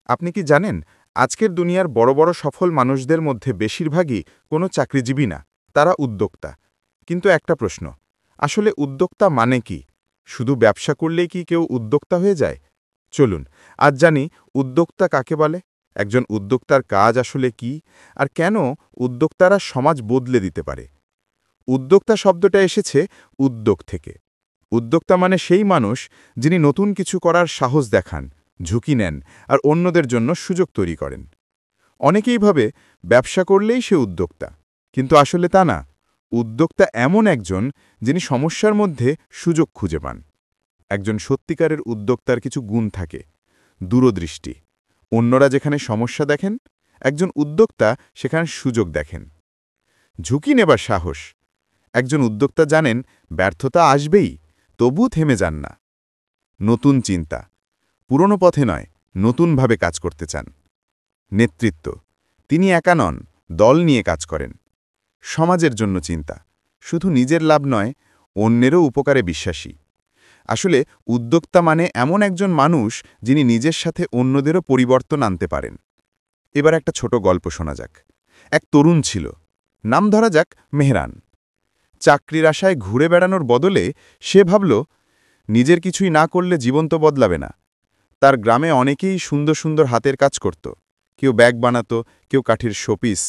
আপনি কি জানেন আজকের দুনিয়ার বড় বড় সফল মানুষদের মধ্যে বেশিরভাগই কোনো চাকরিজীবী না, তারা উদ্যোক্তা। কিন্তু একটা প্রশ্ন, আসলে উদ্যোক্তা মানে কি? শুধু ব্যবসা করলেই কি কেউ উদ্যোক্তা হয়ে যায়? চলুন আজ জানি উদ্যোক্তা কাকে বলে, একজন উদ্যোক্তার কাজ আসলে কি, আর কেন উদ্যোক্তারা সমাজ বদলে দিতে পারে। উদ্যোক্তা শব্দটা এসেছে উদ্যোগ থেকে। উদ্যোক্তা মানে সেই মানুষ যিনি নতুন কিছু করার সাহস দেখান, ঝুঁকি নেন আর অন্যদের জন্য সুযোগ তৈরি করেন। অনেকেই ভাবে ব্যবসা করলেই সে উদ্যোক্তা, কিন্তু আসলে তা না। উদ্যোক্তা এমন একজন যিনি সমস্যার মধ্যে সুযোগ খুঁজে পান। একজন সত্যিকারের উদ্যোক্তার কিছু গুণ থাকে: দূরদৃষ্টি, অন্যরা যেখানে সমস্যা দেখেন, একজন উদ্যোক্তা সেখানে সুযোগ দেখেন। ঝুঁকি নেবার সাহস, একজন উদ্যোক্তা জানেন ব্যর্থতা আসবেই, তবু থেমে যান না। নতুন চিন্তা, পুরনো পথে নয়, নতুনভাবে কাজ করতে চান। নেতৃত্ব, তিনি একা নন, দল নিয়ে কাজ করেন। সমাজের জন্য চিন্তা, শুধু নিজের লাভ নয়, অন্যেরও উপকারে বিশ্বাসী। আসলে উদ্যোক্তা মানে এমন একজন মানুষ যিনি নিজের সাথে অন্যদেরও পরিবর্তন আনতে পারেন। এবার একটা ছোট গল্প শোনা যাক। এক তরুণ ছিল, নাম ধরা যাক মেহরান। চাকরির আশায় ঘুরে বেড়ানোর বদলে সে ভাবল, নিজের কিছুই না করলে জীবন তো বদলাবে না। তার গ্রামে অনেকেই সুন্দর সুন্দর হাতের কাজ করত। কেউ ব্যাগ বানাত, কেউ কাঠির শোপিস,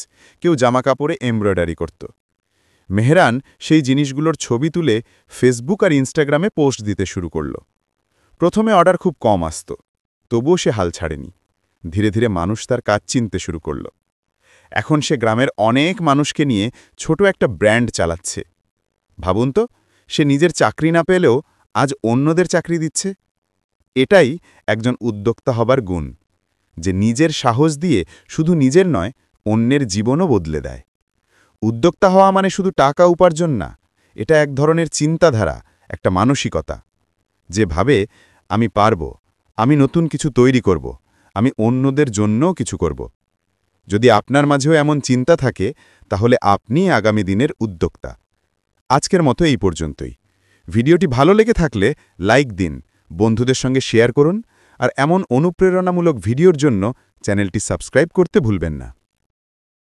কেউ জামাকাপড়ে এমব্রয়ডারি করত। মেহরান সেই জিনিসগুলোর ছবি তুলে ফেসবুক আর ইনস্টাগ্রামে পোস্ট দিতে শুরু করল। প্রথমে অর্ডার খুব কম আসত, তবুও সে হাল ছাড়েনি। ধীরে ধীরে মানুষ তার কাজ চিনতে শুরু করল। এখন সে গ্রামের অনেক মানুষকে নিয়ে ছোট একটা ব্র্যান্ড চালাচ্ছে। ভাবুন তো, সে নিজের চাকরি না পেলেও আজ অন্যদের চাকরি দিচ্ছে। এটাই একজন উদ্যোক্তা হবার গুণ, যে নিজের সাহস দিয়ে শুধু নিজের নয়, অন্যের জীবনও বদলে দেয়। উদ্যোক্তা হওয়া মানে শুধু টাকা উপার্জন না, এটা এক ধরনের চিন্তাধারা, একটা মানসিকতা, যে ভাবে আমি পারব, আমি নতুন কিছু তৈরি করব, আমি অন্যদের জন্যও কিছু করব। যদি আপনার মাঝেও এমন চিন্তা থাকে, তাহলে আপনি আগামী দিনের উদ্যোক্তা। আজকের মতো এই পর্যন্তই। ভিডিওটি ভালো লেগে থাকলে লাইক দিন, বন্ধুদের সঙ্গে শেয়ার করুন, আর এমন অনুপ্রেরণামূলক ভিডিওর জন্য চ্যানেলটি সাবস্ক্রাইব করতে ভুলবেন না।